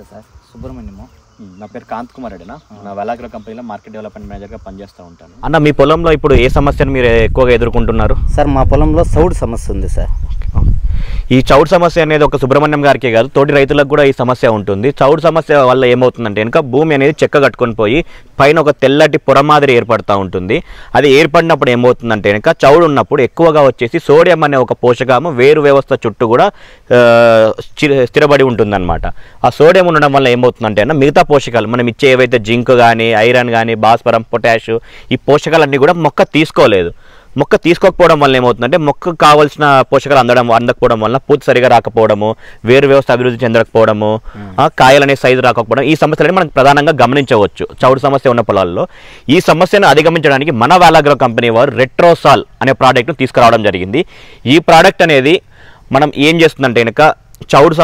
నమస్తే సార్, సుబ్రహ్మణ్యము. నా పేరు కాంత్ కుమార్ రెడ్డినా. నా వెలాగ్రో కంపెనీలో మార్కెట్ డెవలప్మెంట్ మేనేజర్గా పనిచేస్తూ ఉంటాను. అన్న, మీ పొలంలో ఇప్పుడు ఏ సమస్యను మీరు ఎక్కువగా ఎదుర్కొంటున్నారు? సార్ మా పొలంలో సౌడు సమస్య ఉంది సార్. ఈ చౌడు సమస్య అనేది ఒక సుబ్రహ్మణ్యం గారికే కాదు, తోటి రైతులకు కూడా ఈ సమస్య ఉంటుంది. చౌడు సమస్య వల్ల ఏమవుతుందంటే కనుక భూమి అనేది చెక్క కట్టుకొని పోయి పైన ఒక తెల్లటి పొర మాదిరి ఏర్పడుతూ ఉంటుంది. అది ఏర్పడినప్పుడు ఏమవుతుందంటే కనుక చౌడు ఉన్నప్పుడు ఎక్కువగా వచ్చేసి సోడియం అనే ఒక పోషకము వేరు వ్యవస్థ చుట్టూ కూడా స్థిరపడి ఉంటుందన్నమాట. ఆ సోడియం ఉండడం వల్ల ఏమవుతుందంటే మిగతా పోషకాలు మనం ఇచ్చే ఏవైతే జింక్ కానీ, ఐరన్ కానీ, భాస్వరం, పొటాష్, ఈ పోషకాలన్నీ కూడా మొక్క తీసుకోలేదు. మొక్క తీసుకోకపోవడం వల్ల ఏమవుతుందంటే మొక్కకు కావాల్సిన పోషకాలు అందకపోవడం వల్ల పూత సరిగా రాకపోవడము, వేరు వ్యవస్థ అభివృద్ధి చెందకపోవడము, కాయలు అనే సైజు రాకపోవడం, ఈ సమస్యలని మనం ప్రధానంగా గమనించవచ్చు చౌడు సమస్య ఉన్న పొలాల్లో. ఈ సమస్యను అధిగమించడానికి మన వెలాగ్రో కంపెనీ వారు రెట్రోసాల్ అనే ప్రోడక్ట్ను తీసుకురావడం జరిగింది. ఈ ప్రోడక్ట్ అనేది మనం ఏం చేస్తుందంటే కనుక చౌడు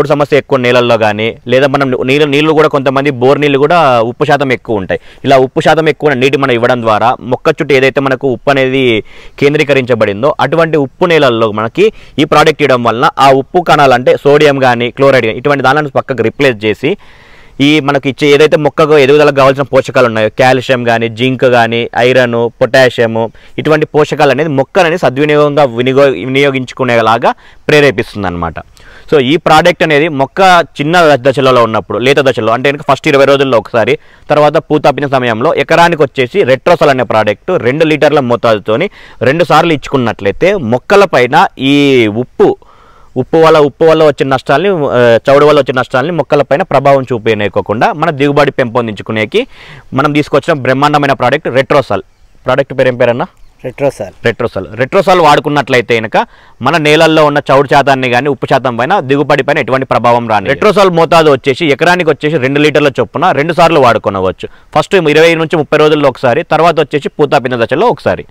సమస్య ఎక్కువ నీళ్ళల్లో కానీ, లేదా మనం నీళ్ళు కూడా కొంతమంది బోర్ నీళ్ళు కూడా ఉప్పు శాతం ఎక్కువ ఉంటాయి. ఇలా ఉప్పు శాతం ఎక్కువ నీటి మనం ఇవ్వడం ద్వారా మొక్క చుట్టూ ఏదైతే మనకు ఉప్పు అనేది కేంద్రీకరించబడిందో అటువంటి ఉప్పు నీళ్ళల్లో మనకి ఈ ప్రోడక్ట్ ఇవ్వడం వలన ఆ ఉప్పు కణాలు అంటే సోడియం కానీ, క్లోరైడ్ కానీ ఇటువంటి దానిని పక్కకు రిప్లేస్ చేసి ఈ మనకి ఇచ్చే ఏదైతే మొక్కకు ఎదుగుదలకు కావాల్సిన పోషకాలు ఉన్నాయో కాల్షియం కానీ, జింక్ కానీ, ఐరన్, పొటాషియము, ఇటువంటి పోషకాలు అనేది మొక్కలని సద్వినియోగంగా వినియోగించుకునేలాగా ప్రేరేపిస్తుంది అన్నమాట. సో ఈ ప్రోడక్ట్ అనేది మొక్క చిన్న దశలలో ఉన్నప్పుడు, లేత దశలో అంటే ఫస్ట్ 20 రోజుల్లో ఒకసారి, తర్వాత పూతాపిన సమయంలో ఎకరానికి వచ్చేసి రెట్రోసాల్ అనే ప్రోడక్ట్ 2 లీటర్ల మోతాదుతోని 2 సార్లు ఇచ్చుకున్నట్లయితే మొక్కల పైన ఈ ఉప్పు వల్ల వచ్చిన నష్టాలని, చౌడు వల్ల వచ్చిన నష్టాలని మొక్కలపైన ప్రభావం చూపేయకోకుండా మన దిగుబడి పెంపొందించుకునేకి మనం తీసుకొచ్చిన బ్రహ్మాండమైన ప్రోడక్ట్ రెట్రోసాల్. ప్రోడక్ట్ పేరు ఏం పేరన్నా? రెట్రోసాల్ వాడుకున్నట్లయితే కనుక మన నేలల్లో ఉన్న చౌడు శాతాన్ని కానీ, ఉప్పు శాతం పైన, దిగుబడి పైన ఎటువంటి ప్రభావం రాని. రెట్రోసాల్ మోతాదు వచ్చేసి ఎకరానికి వచ్చేసి 2 లీటర్ల చొప్పున 2 సార్లు వాడుకోవచ్చు. ఫస్ట్ 20 నుంచి 30 రోజుల్లో ఒకసారి, తర్వాత వచ్చేసి పూతాపిన దశలో ఒకసారి.